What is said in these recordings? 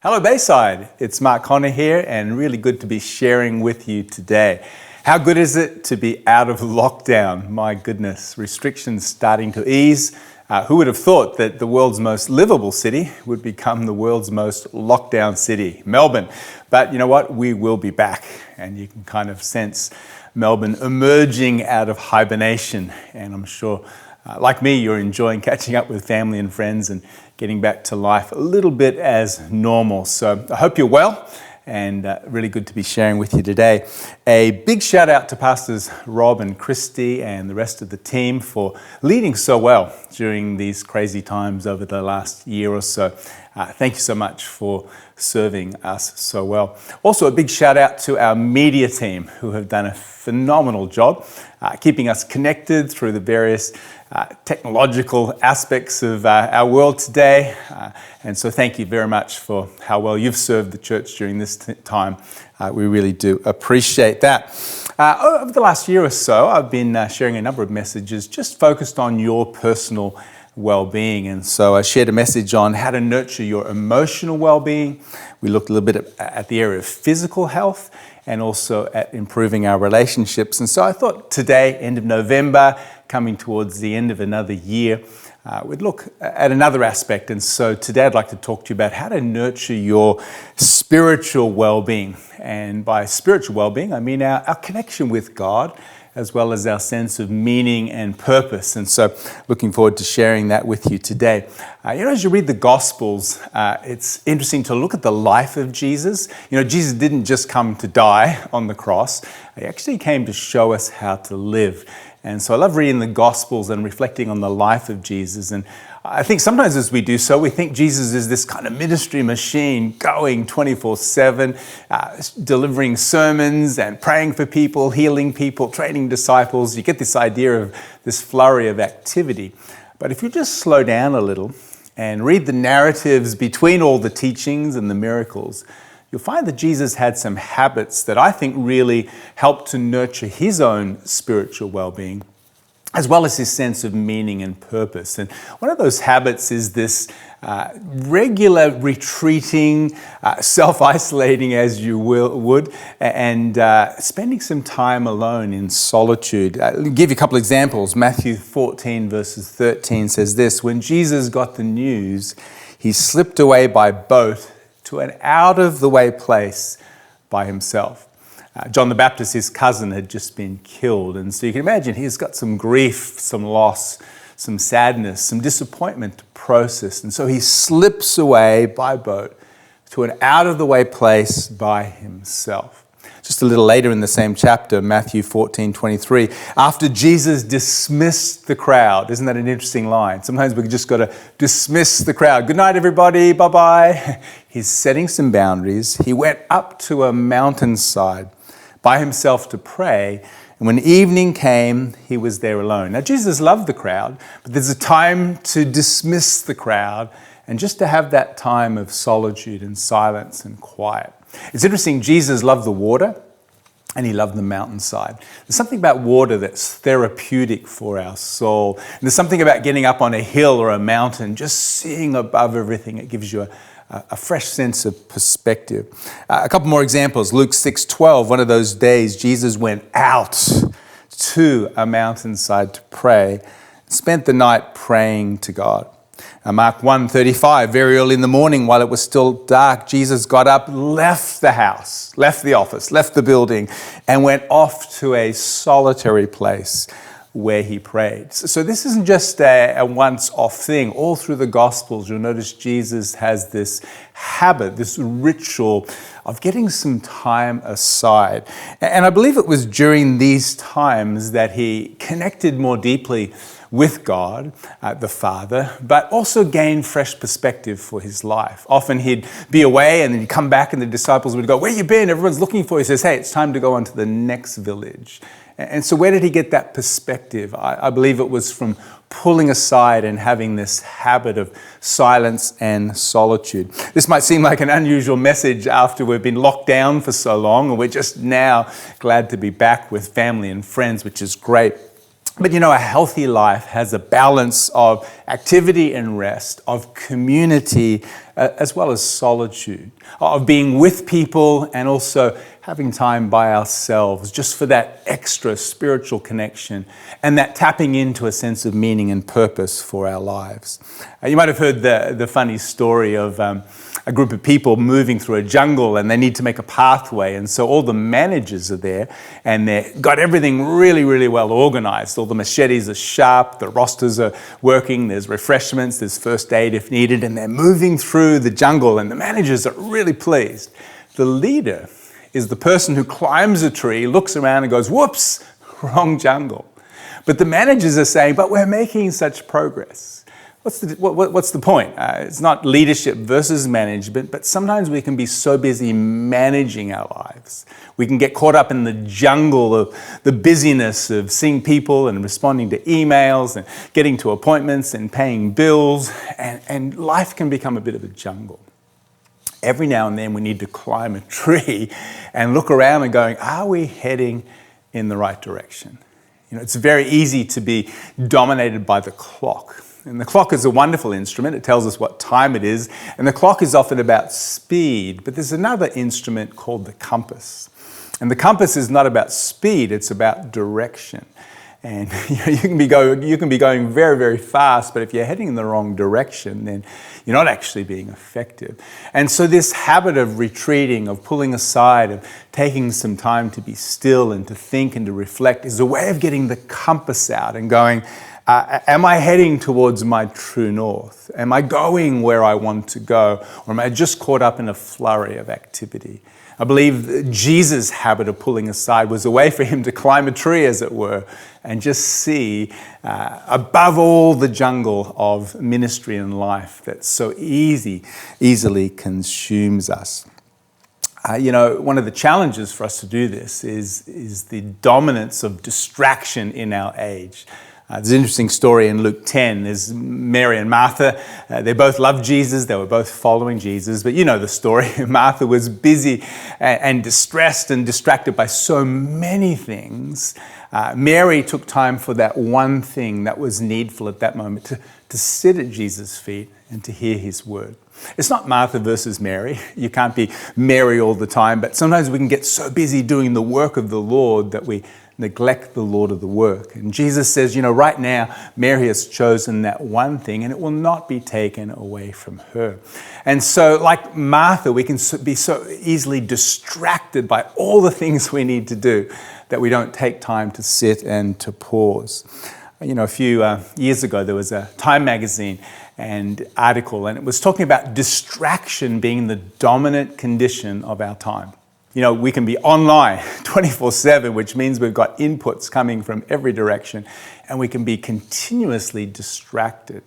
Hello Bayside, it's Mark Connor here and really good to be sharing with you today. How good is it to be out of lockdown? My goodness, restrictions starting to ease. Who would have thought that the world's most livable city would become the world's most lockdown city, Melbourne. But you know what, we will be back and you can kind of sense Melbourne emerging out of hibernation, and I'm sure like me, you're enjoying catching up with family and friends and getting back to life a little bit as normal. So I hope you're well and really good to be sharing with you today. A big shout out to Pastors Rob and Christy and the rest of the team for leading so well during these crazy times over the last year or so. Thank you so much for serving us so well. Also a big shout out to our media team who have done a phenomenal job keeping us connected through the various technological aspects of our world today. And so thank you very much for how well you've served the church during this time. We really do appreciate that. Over the last year or so, I've been sharing a number of messages just focused on your personal well-being. And so I shared a message on how to nurture your emotional well-being. We looked a little bit at the area of physical health and also at improving our relationships. And so I thought today, end of November, coming towards the end of another year, we'd look at another aspect. And so today I'd like to talk to you about how to nurture your spiritual well-being. And by spiritual well-being, I mean our connection with God, as well as our sense of meaning and purpose. And so looking forward to sharing that with you today. As you read the Gospels, it's interesting to look at the life of Jesus. Jesus didn't just come to die on the cross. He actually came to show us how to live. And so I love reading the Gospels and reflecting on the life of Jesus. And I think sometimes as we do so, we think Jesus is this kind of ministry machine going 24/7, delivering sermons and praying for people, healing people, training disciples. You get this idea of this flurry of activity. But if you just slow down a little and read the narratives between all the teachings and the miracles, you'll find that Jesus had some habits that I think really helped to nurture his own spiritual well-being, as well as his sense of meaning and purpose. And one of those habits is this regular retreating, self-isolating as you would, and spending some time alone in solitude. I'll give you a couple examples. Matthew 14 verses 13 says this: when Jesus got the news, he slipped away by boat to an out-of-the-way place by himself. John the Baptist, his cousin, had just been killed. And so you can imagine he's got some grief, some loss, some sadness, some disappointment to process. And so he slips away by boat to an out-of-the-way place by himself. Just a little later in the same chapter, Matthew 14:23, after Jesus dismissed the crowd. Isn't that an interesting line? Sometimes we've just got to dismiss the crowd. Good night, everybody. Bye-bye. He's setting some boundaries. He went up to a mountainside by himself to pray. And when evening came, he was there alone. Now, Jesus loved the crowd, but there's a time to dismiss the crowd and just to have that time of solitude and silence and quiet. It's interesting, Jesus loved the water and he loved the mountainside. There's something about water that's therapeutic for our soul. And there's something about getting up on a hill or a mountain, just seeing above everything. It gives you a fresh sense of perspective. A couple more examples. Luke 6:12, one of those days, Jesus went out to a mountainside to pray, spent the night praying to God. Mark 1:35, very early in the morning while it was still dark, Jesus got up, left the house, left the office, left the building, and went off to a solitary place where he prayed. So this isn't just a once-off thing. All through the Gospels, you'll notice Jesus has this habit, this ritual of getting some time aside. And I believe it was during these times that he connected more deeply with God, the Father, but also gained fresh perspective for his life. Often he'd be away and then he'd come back and the disciples would go, "Where you been? Everyone's looking for you." He says, "Hey, it's time to go on to the next village." And so where did he get that perspective? I believe it was from pulling aside and having this habit of silence and solitude. This might seem like an unusual message after we've been locked down for so long, and we're just now glad to be back with family and friends, which is great. But a healthy life has a balance of activity and rest, of community, as well as solitude, of being with people and also having time by ourselves, just for that extra spiritual connection and that tapping into a sense of meaning and purpose for our lives. You might have heard the funny story of a group of people moving through a jungle, and they need to make a pathway, and so all the managers are there and they've got everything really, really well organized. All the machetes are sharp, the rosters are working, there's refreshments, there's first aid if needed, and they're moving through the jungle, and the managers are really pleased. The leader is the person who climbs a tree, looks around and goes, whoops, wrong jungle. But the managers are saying, but we're making such progress. What's the point? It's not leadership versus management, but sometimes we can be so busy managing our lives. We can get caught up in the jungle of the busyness of seeing people and responding to emails and getting to appointments and paying bills, and life can become a bit of a jungle. Every now and then we need to climb a tree and look around and going, are we heading in the right direction? It's very easy to be dominated by the clock. And the clock is a wonderful instrument. It tells us what time it is. And the clock is often about speed. But there's another instrument called the compass. And the compass is not about speed, it's about direction. And you can be going very, very fast, but if you're heading in the wrong direction, then you're not actually being effective. And so this habit of retreating, of pulling aside, of taking some time to be still and to think and to reflect is a way of getting the compass out and going, am I heading towards my true north? Am I going where I want to go? Or am I just caught up in a flurry of activity? I believe Jesus' habit of pulling aside was a way for him to climb a tree, as it were, and just see above all the jungle of ministry and life that so easily consumes us. One of the challenges for us to do this is the dominance of distraction in our age. There's an interesting story in Luke 10. There's Mary and Martha. They both loved Jesus. They were both following Jesus. But you know the story. Martha was busy and distressed and distracted by so many things. Mary took time for that one thing that was needful at that moment, to sit at Jesus' feet and to hear his word. It's not Martha versus Mary. You can't be Mary all the time. But sometimes we can get so busy doing the work of the Lord that we neglect the Lord of the work. And Jesus says, right now, Mary has chosen that one thing and it will not be taken away from her. And so, like Martha, we can be so easily distracted by all the things we need to do that we don't take time to sit and to pause. A few years ago, there was a Time magazine and article, and it was talking about distraction being the dominant condition of our time. We can be online 24/7, which means we've got inputs coming from every direction, and we can be continuously distracted.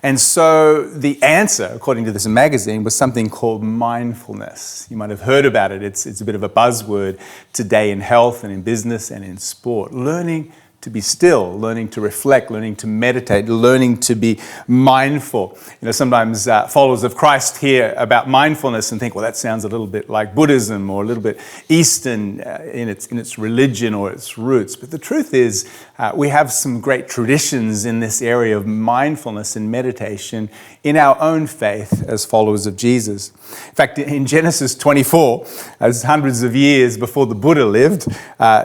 And so the answer, according to this magazine, was something called mindfulness. You might have heard about it. It's a bit of a buzzword today in health and in business and in sport. Learning to be still, learning to reflect, learning to meditate, learning to be mindful. Sometimes followers of Christ hear about mindfulness and think, well, that sounds a little bit like Buddhism or a little bit Eastern in its religion or its roots. But the truth is, we have some great traditions in this area of mindfulness and meditation in our own faith as followers of Jesus. In fact, in Genesis 24, as hundreds of years before the Buddha lived,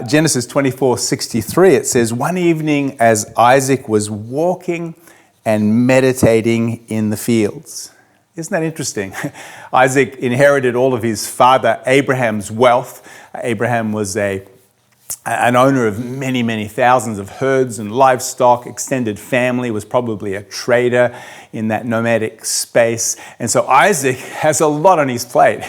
Genesis 24:63, it says, one evening as Isaac was walking and meditating in the fields. Isn't that interesting? Isaac inherited all of his father Abraham's wealth. Abraham was an owner of many, many thousands of herds and livestock, extended family, was probably a trader in that nomadic space. And so Isaac has a lot on his plate,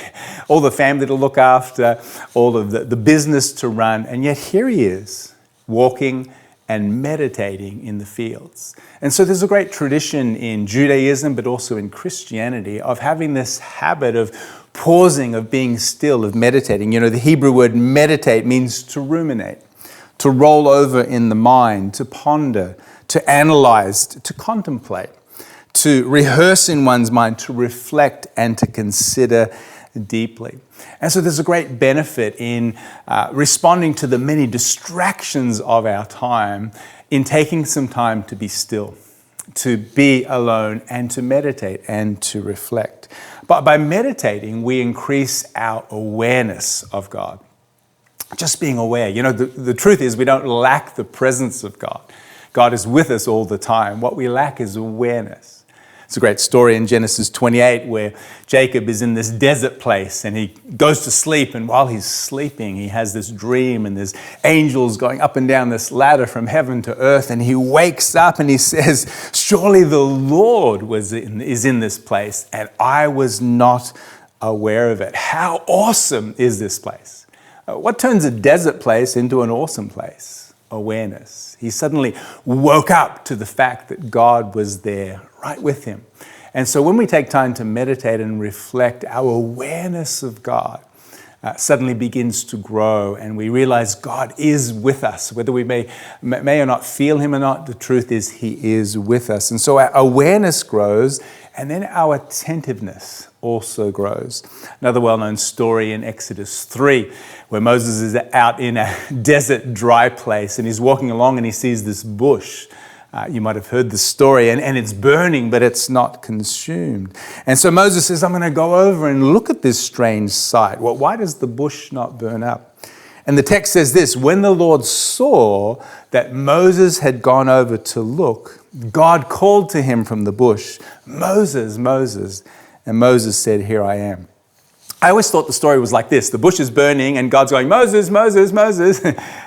all the family to look after, all of the business to run, and yet here he is, walking and meditating in the fields. And so there's a great tradition in Judaism, but also in Christianity, of having this habit of pausing, of being still, of meditating. The Hebrew word meditate means to ruminate, to roll over in the mind, to ponder, to analyze, to contemplate, to rehearse in one's mind, to reflect and to consider deeply. And so there's a great benefit in responding to the many distractions of our time in taking some time to be still, to be alone and to meditate and to reflect. But by meditating, we increase our awareness of God. Just being aware. The truth is we don't lack the presence of God. God is with us all the time. What we lack is awareness. It's a great story in Genesis 28 where Jacob is in this desert place and he goes to sleep, and while he's sleeping he has this dream and there's angels going up and down this ladder from heaven to earth, and he wakes up and he says, surely the Lord is in this place and I was not aware of it. How awesome is this place? What turns a desert place into an awesome place? Awareness. He suddenly woke up to the fact that God was there right with him. And so when we take time to meditate and reflect, our awareness of God suddenly begins to grow, and we realize God is with us. Whether we may or not feel him or not, the truth is he is with us. And so our awareness grows, and then our attentiveness also grows. Another well-known story in Exodus 3, where Moses is out in a desert, dry place, and he's walking along and he sees this bush. You might have heard the story, and it's burning, but it's not consumed. And so Moses says, I'm going to go over and look at this strange sight. Well, why does the bush not burn up? And the text says this: when the Lord saw that Moses had gone over to look, God called to him from the bush, Moses, Moses. And Moses said, here I am. I always thought the story was like this. The bush is burning and God's going, Moses, Moses, Moses.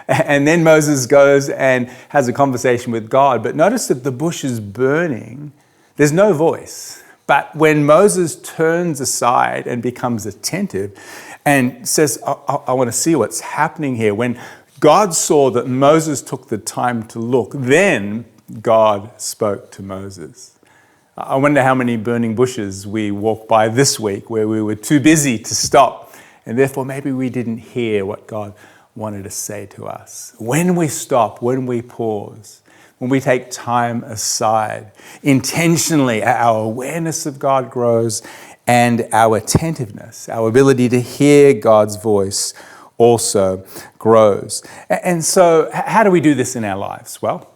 And then Moses goes and has a conversation with God. But notice that the bush is burning. There's no voice. But when Moses turns aside and becomes attentive and says, I want to see what's happening here. When God saw that Moses took the time to look, then God spoke to Moses. I wonder how many burning bushes we walked by this week where we were too busy to stop, and therefore maybe we didn't hear what God wanted to say to us. When we stop, when we pause, when we take time aside, intentionally, our awareness of God grows and our attentiveness, our ability to hear God's voice also grows. And so how do we do this in our lives? Well,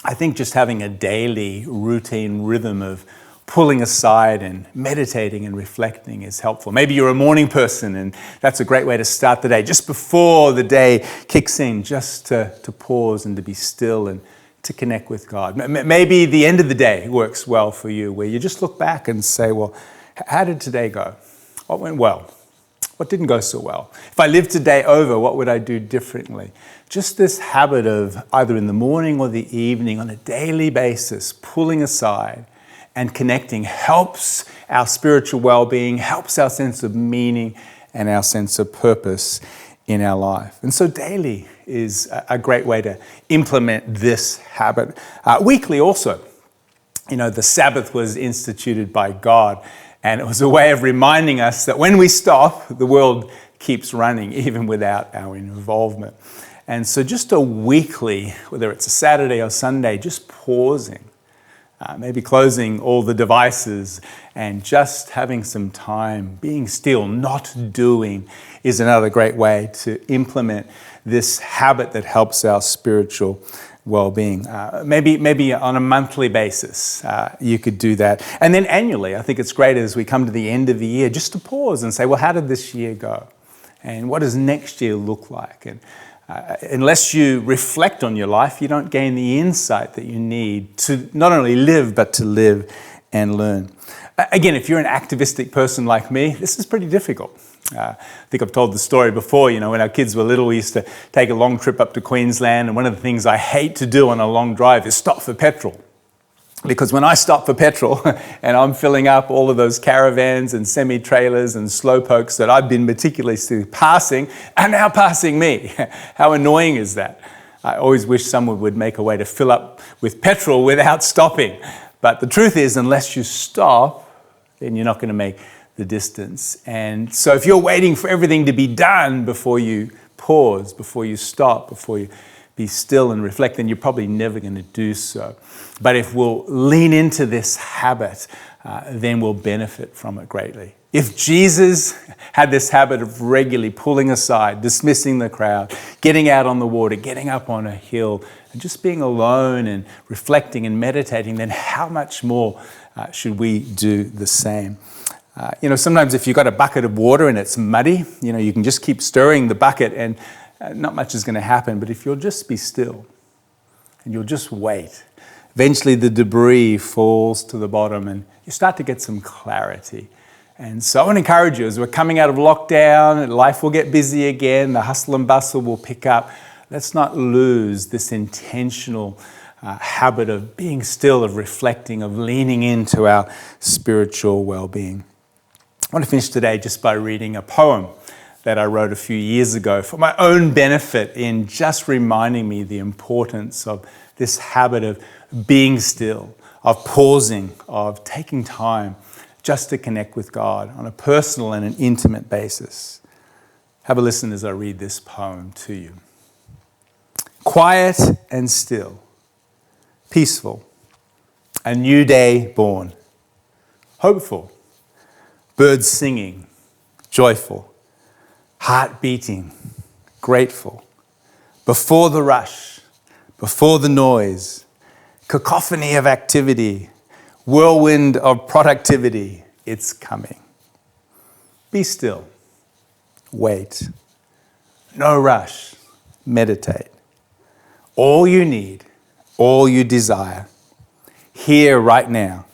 I think just having a daily routine rhythm of pulling aside and meditating and reflecting is helpful. Maybe you're a morning person and that's a great way to start the day. Just before the day kicks in, just to pause and to be still and to connect with God. Maybe the end of the day works well for you, where you just look back and say, well, how did today go? What went well? What didn't go so well? If I lived today over, what would I do differently? Just this habit of either in the morning or the evening on a daily basis, pulling aside and connecting helps our spiritual well-being, helps our sense of meaning and our sense of purpose in our life. And so daily is a great way to implement this habit. Weekly also. The Sabbath was instituted by God, and it was a way of reminding us that when we stop, the world keeps running, even without our involvement. And so just a weekly, whether it's a Saturday or Sunday, just pausing, maybe closing all the devices and just having some time, being still, not doing, is another great way to implement this habit that helps our spiritual well-being. Maybe on a monthly basis, you could do that. And then annually, I think it's great as we come to the end of the year, just to pause and say, well, how did this year go? And what does next year look like? And unless you reflect on your life, you don't gain the insight that you need to not only live, but to live and learn. Again, if you're an activistic person like me, this is pretty difficult. I think I've told the story before, when our kids were little, we used to take a long trip up to Queensland, and one of the things I hate to do on a long drive is stop for petrol. Because when I stop for petrol and I'm filling up all of those caravans and semi-trailers and slowpokes that I've been meticulously passing are now passing me. How annoying is that? I always wish someone would make a way to fill up with petrol without stopping. But the truth is, unless you stop, then you're not going to make the distance. And so if you're waiting for everything to be done before you pause, before you stop, before you be still and reflect, then you're probably never going to do so. But if we'll lean into this habit, then we'll benefit from it greatly. If Jesus had this habit of regularly pulling aside, dismissing the crowd, getting out on the water, getting up on a hill, and just being alone and reflecting and meditating, then how much more should we do the same? Sometimes if you've got a bucket of water and it's muddy, you can just keep stirring the bucket and not much is going to happen. But if you'll just be still and you'll just wait, eventually the debris falls to the bottom and you start to get some clarity. And so I want to encourage you, as we're coming out of lockdown, life will get busy again, the hustle and bustle will pick up. Let's not lose this intentional habit of being still, of reflecting, of leaning into our spiritual well-being. I want to finish today just by reading a poem that I wrote a few years ago for my own benefit, in just reminding me the importance of this habit of being still, of pausing, of taking time just to connect with God on a personal and an intimate basis. Have a listen as I read this poem to you. Quiet and still, peaceful, a new day born, hopeful, birds singing, joyful, heart beating, grateful, before the rush, before the noise, cacophony of activity, whirlwind of productivity, it's coming. Be still, wait, no rush, meditate. All you need, all you desire, here right now.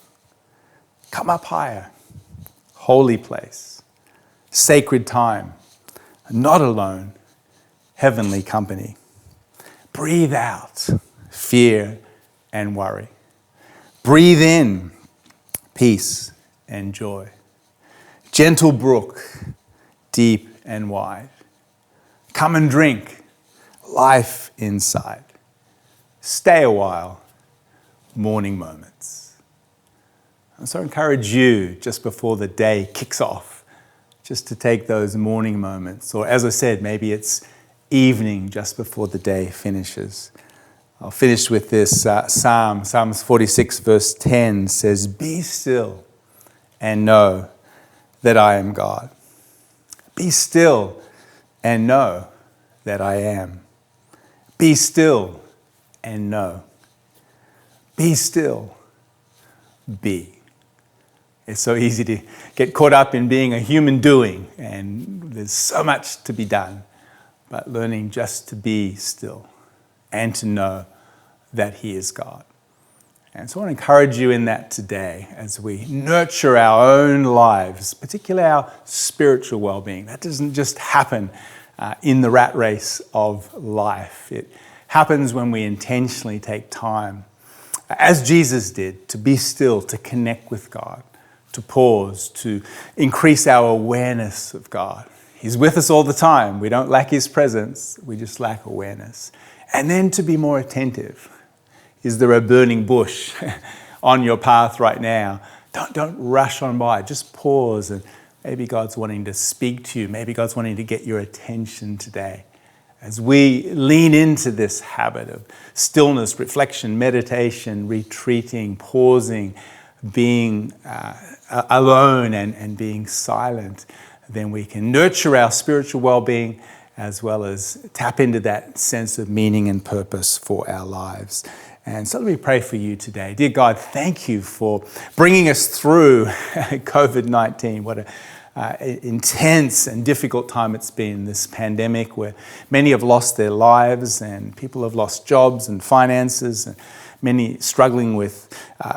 Come up higher, holy place, sacred time, not alone, heavenly company. Breathe out fear and worry. Breathe in peace and joy. Gentle brook, deep and wide. Come and drink life inside. Stay a while, morning moments. And so I encourage you, just before the day kicks off, just to take those morning moments, or as I said, maybe it's evening just before the day finishes. I'll finish with this psalm. Psalms 46 verse 10 says, "Be still and know that I am God. Be still and know that I am. Be still and know. Be still. Be." It's so easy to get caught up in being a human doing, and there's so much to be done. But learning just to be still and to know that He is God. And so I want to encourage you in that today as we nurture our own lives, particularly our spiritual well-being. That doesn't just happen in the rat race of life. It happens when we intentionally take time, as Jesus did, to be still, to connect with God, to pause, to increase our awareness of God. He's with us all the time. We don't lack His presence. We just lack awareness. And then to be more attentive. Is there a burning bush on your path right now? Don't rush on by. Just pause, and maybe God's wanting to speak to you. Maybe God's wanting to get your attention today. As we lean into this habit of stillness, reflection, meditation, retreating, pausing, being alone and being silent, then we can nurture our spiritual well-being as well as tap into that sense of meaning and purpose for our lives. And so let me pray for you today. Dear God, thank you for bringing us through COVID-19. What an intense and difficult time it's been, this pandemic, where many have lost their lives and people have lost jobs and finances, and many struggling with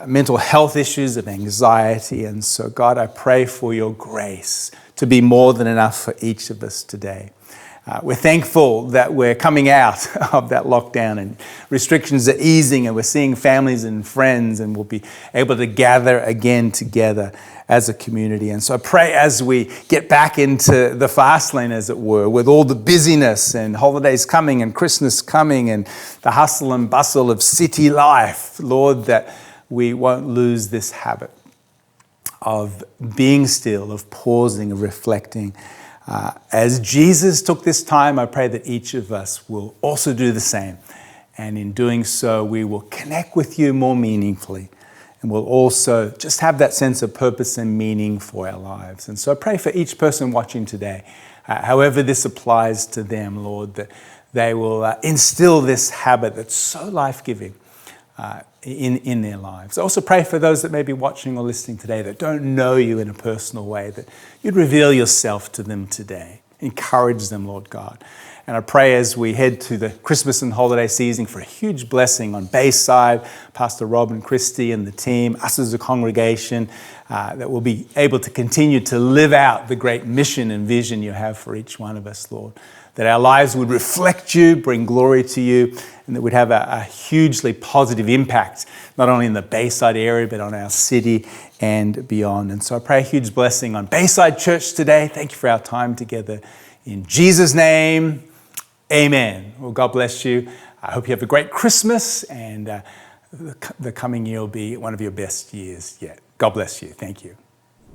mental health issues of anxiety. And so God, I pray for your grace to be more than enough for each of us today. We're thankful that we're coming out of that lockdown and restrictions are easing, and we're seeing families and friends, and we'll be able to gather again together as a community. And so I pray as we get back into the fast lane, as it were, with all the busyness and holidays coming and Christmas coming and the hustle and bustle of city life, Lord, that we won't lose this habit of being still, of pausing, of reflecting. As Jesus took this time, I pray that each of us will also do the same. And in doing so, we will connect with you more meaningfully and we'll also just have that sense of purpose and meaning for our lives. And so I pray for each person watching today, however this applies to them, Lord, that they will instill this habit that's so life-giving in their lives. I also pray for those that may be watching or listening today that don't know you in a personal way, that you'd reveal yourself to them today. Encourage them, Lord God. And I pray as we head to the Christmas and holiday season for a huge blessing on Bayside, Pastor Rob and Christy and the team, us as a congregation, that we'll be able to continue to live out the great mission and vision you have for each one of us, Lord. That our lives would reflect you, bring glory to you, and that we'd have a hugely positive impact, not only in the Bayside area, but on our city and beyond. And so I pray a huge blessing on Bayside Church today. Thank you for our time together. In Jesus' name, amen. Well, God bless you. I hope you have a great Christmas, and the coming year will be one of your best years yet. God bless you. Thank you.